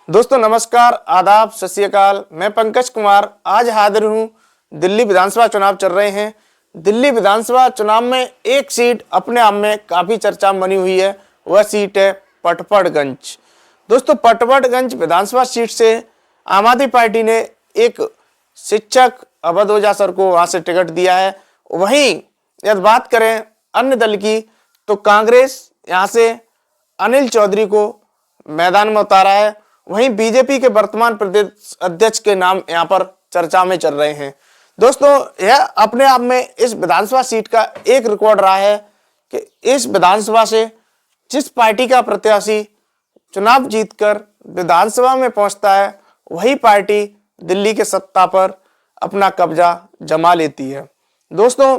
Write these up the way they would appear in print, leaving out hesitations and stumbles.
दोस्तों नमस्कार, आदाब, सत श्री अकाल। मैं पंकज कुमार आज हाजिर हूँ। दिल्ली विधानसभा चुनाव चल रहे हैं। दिल्ली विधानसभा चुनाव में एक सीट अपने आप में काफी चर्चा बनी हुई है, वह सीट है पटपड़गंज। दोस्तों पटपड़गंज विधानसभा सीट से आम आदमी पार्टी ने एक शिक्षक अवध ओझा सर को वहां से टिकट दिया है। वहीं यदि बात करें अन्य दल की तो कांग्रेस यहाँ से अनिल चौधरी को मैदान में उतारा है। वहीं बीजेपी के वर्तमान प्रदेश अध्यक्ष के नाम यहां पर चर्चा में चल रहे हैं। दोस्तों यह अपने आप में इस विधानसभा सीट का एक रिकॉर्ड रहा है कि इस विधानसभा से जिस पार्टी का प्रत्याशी चुनाव जीतकर विधानसभा में पहुंचता है वही पार्टी दिल्ली के सत्ता पर अपना कब्जा जमा लेती है। दोस्तों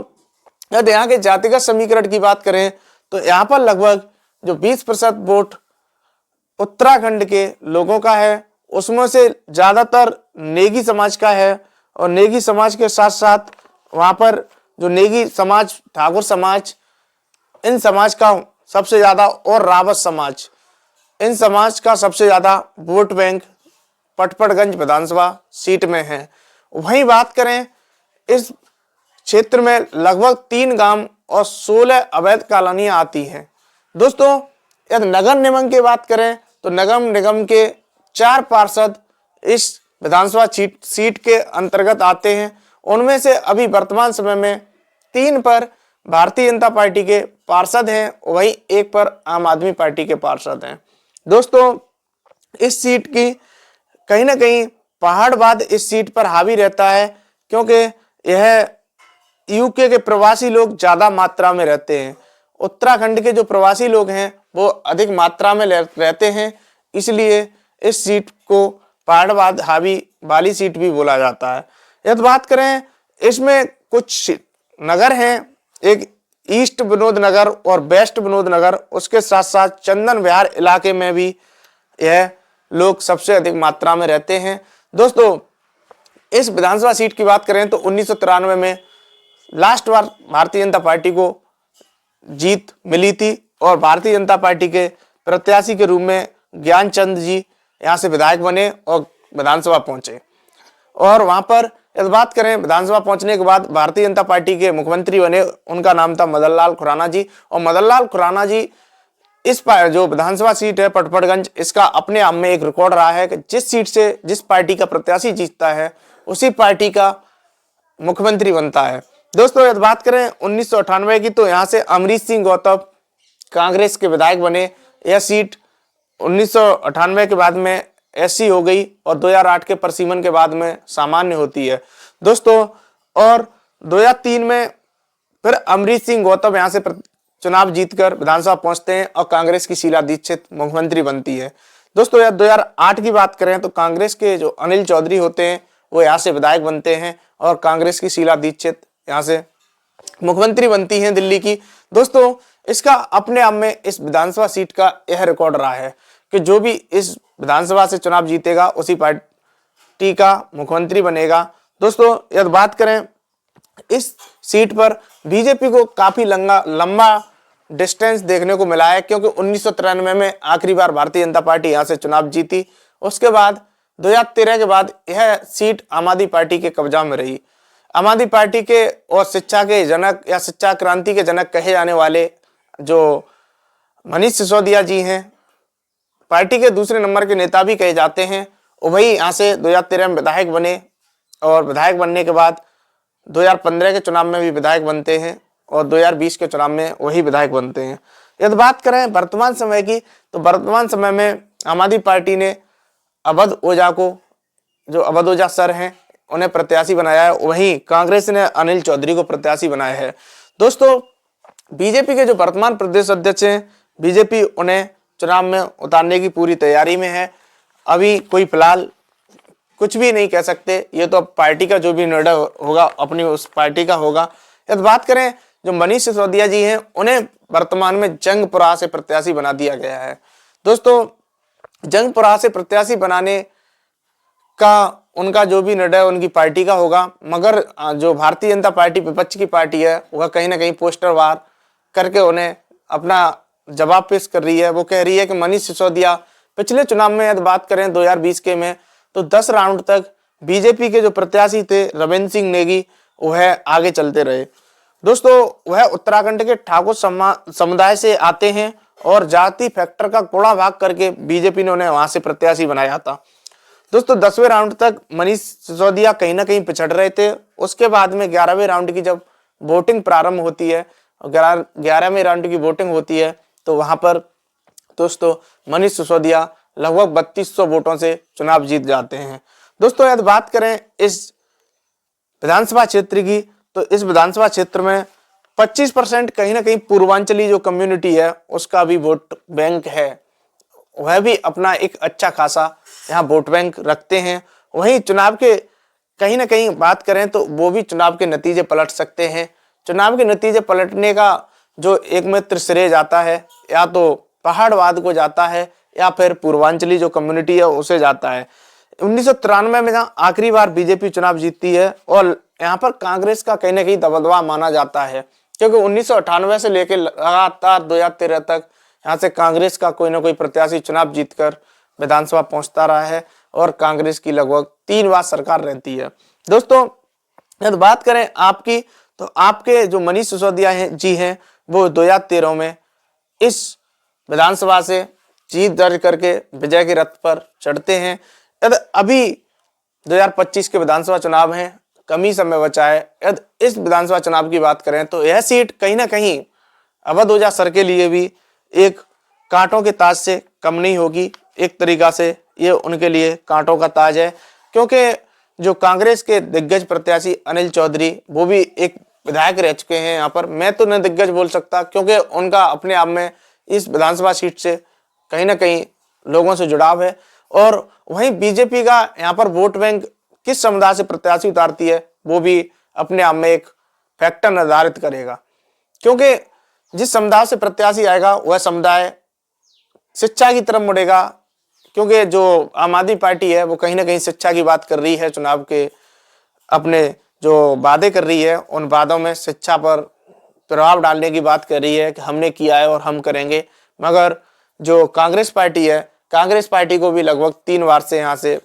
यदि यहाँ के जातिगत समीकरण की बात करें तो यहाँ पर लगभग जो 20% वोट उत्तराखंड के लोगों का है, उसमें से ज्यादातर नेगी समाज का है। और नेगी समाज के साथ साथ वहां पर जो नेगी समाज, ठाकुर समाज, इन समाज का सबसे ज्यादा, और रावत समाज, इन समाज का सबसे ज्यादा वोट बैंक पटपड़गंज विधानसभा सीट में है। वहीं बात करें इस क्षेत्र में लगभग 3 गांव और 16 अवैध कॉलोनियां आती हैं। दोस्तों यदि नगर निगम की बात करें तो नगर निगम के 4 पार्षद इस विधानसभा सीट के अंतर्गत आते हैं। उनमें से अभी वर्तमान समय में 3 पर भारतीय जनता पार्टी के पार्षद हैं, वहीं 1 पर आम आदमी पार्टी के पार्षद हैं। दोस्तों इस सीट की कहीं ना कहीं पहाड़वाद इस सीट पर हावी रहता है, क्योंकि यह यूके के प्रवासी लोग ज्यादा मात्रा में रहते हैं। उत्तराखंड के जो प्रवासी लोग हैं वो अधिक मात्रा में रहते हैं, इसलिए इस सीट को पहाड़वाद हावी वाली सीट भी बोला जाता है। यदि बात करें इसमें कुछ नगर हैं, एक ईस्ट विनोद नगर और वेस्ट विनोद नगर, उसके साथ साथ चंदन विहार इलाके में भी यह लोग सबसे अधिक मात्रा में रहते हैं। दोस्तों इस विधानसभा सीट की बात करें तो 1993 में लास्ट बार भारतीय जनता पार्टी को जीत मिली थी और भारतीय जनता पार्टी के प्रत्याशी के रूप में ज्ञानचंद जी यहाँ से विधायक बने और विधानसभा पहुंचे। और वहां पर यदि बात करें विधानसभा पहुंचने के बाद भारतीय जनता पार्टी के मुख्यमंत्री बने, उनका नाम था मदन लाल खुराना जी। और मदन लाल खुराना जी इस जो विधानसभा सीट है पटपड़गंज, इसका अपने आप में एक रिकॉर्ड रहा है कि जिस सीट से जिस पार्टी का प्रत्याशी जीतता है उसी पार्टी का मुख्यमंत्री बनता है। दोस्तों यदि बात करें 1998 की तो यहाँ से अमरीश सिंह गौतम कांग्रेस के विधायक बने। यह सीट 1998 के बाद में ऐसी हो गई और 2008 के परिसीमन के बाद में सामान्य होती है। दोस्तों और 2003 में फिर अमरीश सिंह गौतम यहाँ से चुनाव जीतकर विधानसभा पहुंचते हैं और कांग्रेस की शीला दीक्षित मुख्यमंत्री बनती है। दोस्तों यह 2008 की बात करें तो कांग्रेस के जो अनिल चौधरी होते हैं वो यहाँ से विधायक बनते हैं और कांग्रेस की शीला दीक्षित यहाँ से मुख्यमंत्री बनती हैं दिल्ली की। दोस्तों इसका अपने आप में इस विधानसभा सीट का यह रिकॉर्ड रहा है कि जो भी इस विधानसभा से चुनाव जीतेगा उसी पार्टी का मुख्यमंत्री बनेगा। दोस्तों यदि बात करें इस सीट पर बीजेपी को काफी लंबा डिस्टेंस देखने को मिला है, क्योंकि 1993 में आखिरी बार भारतीय जनता पार्टी यहाँ से चुनाव जीती। उसके बाद 2013 के बाद यह सीट आम आदमी पार्टी के कब्जा में रही। आम आदमी पार्टी के और शिक्षा के जनक या शिक्षा क्रांति के जनक कहे जाने वाले जो मनीष सिसोदिया जी हैं, पार्टी के दूसरे नंबर के नेता भी कहे जाते हैं, वही यहाँ से 2013 में विधायक बने और विधायक बनने के बाद 2015 के चुनाव में भी विधायक बनते हैं और 2020 के चुनाव में वही विधायक बनते हैं। यदि बात करें वर्तमान समय की तो वर्तमान समय में आम आदमी पार्टी ने अवध ओझा को, जो अवध ओझा सर हैं, उन्हें प्रत्याशी बनाया है। वहीं कांग्रेस ने अनिल चौधरी को प्रत्याशी बनाया है। दोस्तों बीजेपी के जो वर्तमान प्रदेश अध्यक्ष हैं, बीजेपी उन्हें चुनाव में उतारने की पूरी तैयारी में है। अभी कोई फिलहाल कुछ भी नहीं कह सकते, ये तो पार्टी का जो भी निर्णय होगा अपनी उस पार्टी का होगा। यदि बात करें जो मनीष सिसोदिया जी हैं, उन्हें वर्तमान में जंगपुरा से प्रत्याशी बना दिया गया है। दोस्तों जंगपुरा से प्रत्याशी बनाने का उनका जो भी निर्णय उनकी पार्टी का होगा, मगर जो भारतीय जनता पार्टी विपक्ष की पार्टी है वह कहीं ना कहीं पोस्टर वार करके उन्हें अपना जवाब पेश कर रही है। वो कह रही है कि मनीष सिसोदिया पिछले चुनाव में यदि बात करें 2020 के में, तो 10 राउंड तक बीजेपी के जो प्रत्याशी थे रविंद्र सिंह नेगी वह आगे चलते रहे। दोस्तों वह उत्तराखंड के ठाकुर समुदाय से आते हैं और जाति फैक्टर का गुणा भाग करके बीजेपी ने उन्हें वहां से प्रत्याशी बनाया था। दोस्तों 10वें राउंड तक मनीष सिसोदिया कहीं ना कहीं पिछड़ रहे थे। उसके बाद में 11वें राउंड की जब वोटिंग प्रारंभ होती है, 11वें राउंड की वोटिंग होती है, तो वहां पर दोस्तों मनीष सिसोदिया लगभग 3200 वोटों से चुनाव जीत जाते हैं। दोस्तों यदि बात करें इस विधानसभा क्षेत्र की, तो इस विधानसभा क्षेत्र में 25% कहीं ना कहीं पूर्वांचली जो कम्युनिटी है उसका भी वोट बैंक है, वह भी अपना एक अच्छा खासा यहाँ वोट बैंक रखते हैं। वहीं चुनाव के कहीं ना कहीं बात करें तो वो भी चुनाव के नतीजे पलट सकते हैं। चुनाव के नतीजे पलटने का जो एकमात्र श्रेय जाता है या तो पहाड़वाद को जाता है या फिर पूर्वांचली जो कम्युनिटी है उसे जाता है। 1993 में जहाँ आखिरी बार बीजेपी चुनाव जीतती है और यहाँ पर कांग्रेस का कहीं ना कहीं दबदबा माना जाता है, क्योंकि 1998 से लेकर लगातार 2013 तक यहाँ से कांग्रेस का कोई ना कोई प्रत्याशी चुनाव जीतकर विधानसभा पहुंचता रहा है और कांग्रेस की लगभग 3 बार सरकार रहती है। दोस्तों यदि बात करें आपकी, तो आपके जो मनीष सिसोदिया जी हैं वो 2013 में इस विधानसभा से जीत दर्ज करके विजय के रथ पर चढ़ते हैं। यदि अभी 2025 के विधानसभा चुनाव हैं, कम ही समय बचा है। यदि इस विधानसभा चुनाव की बात करें तो यह सीट कहीं ना कहीं अवध ओझा सर के लिए भी एक कांटों के ताज से कम नहीं होगी। एक तरीका से ये उनके लिए कांटों का ताज है, क्योंकि जो कांग्रेस के दिग्गज प्रत्याशी अनिल चौधरी वो भी एक विधायक रह चुके हैं यहाँ पर। मैं तो न दिग्गज बोल सकता, क्योंकि उनका अपने आप में इस विधानसभा सीट से कहीं ना कहीं लोगों से जुड़ाव है। और वहीं बीजेपी का यहाँ पर वोट बैंक किस समुदाय से प्रत्याशी उतारती है वो भी अपने आप में एक फैक्टर निर्धारित करेगा, क्योंकि जिस समुदाय से प्रत्याशी आएगा वह समुदाय शिक्षा की तरफ मुड़ेगा। क्योंकि जो आम आदमी पार्टी है वो कहीं ना कहीं शिक्षा की बात कर रही है, चुनाव के अपने जो वादे कर रही है उन वादों में शिक्षा पर प्रभाव डालने की बात कर रही है कि हमने किया है और हम करेंगे। मगर जो कांग्रेस पार्टी है, कांग्रेस पार्टी को भी लगभग 3 बार से यहाँ से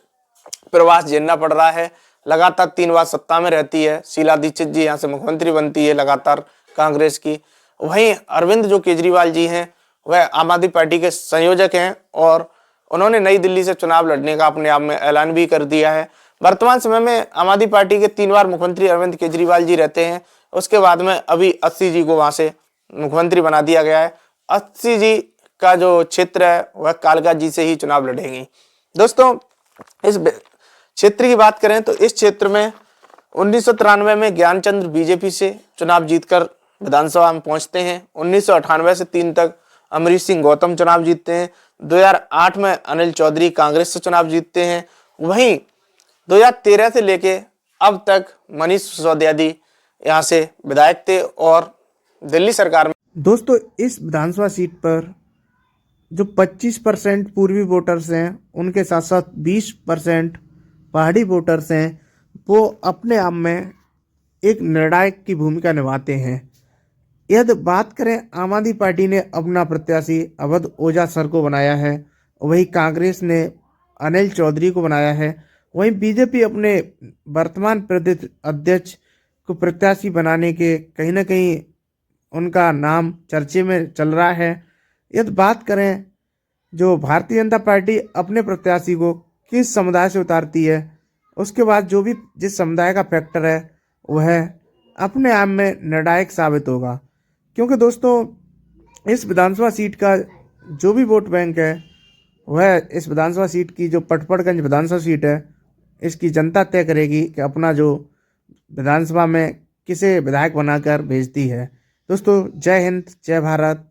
प्रवास झेलना पड़ रहा है। लगातार 3 बार सत्ता में रहती है। शीला दीक्षित जी यहाँ से मुख्यमंत्री बनती है लगातार कांग्रेस की। वहीं अरविंद जो केजरीवाल जी हैं वह आम आदमी पार्टी के संयोजक हैं और उन्होंने नई दिल्ली से चुनाव लड़ने का अपने आप में ऐलान भी कर दिया है। वर्तमान समय में आम आदमी पार्टी के 3 बार मुख्यमंत्री अरविंद केजरीवाल जी रहते हैं। उसके बाद में अभी 80 जी को वहां से मुख्यमंत्री बना दिया गया है। 80 जी का जो क्षेत्र है वह कालका जी से ही चुनाव लड़ेंगी। दोस्तों इस क्षेत्र की बात करें तो इस क्षेत्र में 1993 में ज्ञानचंद्र बीजेपी से चुनाव जीतकर विधानसभा में पहुंचते हैं। 1998 से 3 तक अमरीश सिंह गौतम चुनाव जीतते हैं। 2008 में अनिल चौधरी कांग्रेस से चुनाव जीतते हैं। वहीं 2013 से लेके अब तक मनीष सिसोदिया जी यहाँ से विधायक थे और दिल्ली सरकार में। दोस्तों इस विधानसभा सीट पर जो 25% पूर्वी वोटर्स हैं उनके साथ साथ 20% पहाड़ी वोटर्स हैं वो अपने आप में एक निर्णायक की भूमिका निभाते हैं। यदि बात करें आम आदमी पार्टी ने अपना प्रत्याशी अवध ओझा सर को बनाया है, वहीं कांग्रेस ने अनिल चौधरी को बनाया है, वहीं बीजेपी अपने वर्तमान प्रदेश अध्यक्ष को प्रत्याशी बनाने के कहीं ना कहीं उनका नाम चर्चे में चल रहा है। यदि बात करें जो भारतीय जनता पार्टी अपने प्रत्याशी को किस समुदाय से उतारती है, उसके बाद जो भी जिस समुदाय का फैक्टर है वह अपने आप में निर्णायक साबित होगा। क्योंकि दोस्तों इस विधानसभा सीट का जो भी वोट बैंक है वह इस विधानसभा सीट की जो पटपड़गंज विधानसभा सीट है इसकी जनता तय करेगी कि अपना जो विधानसभा में किसे विधायक बनाकर भेजती है। दोस्तों जय हिंद, जय भारत।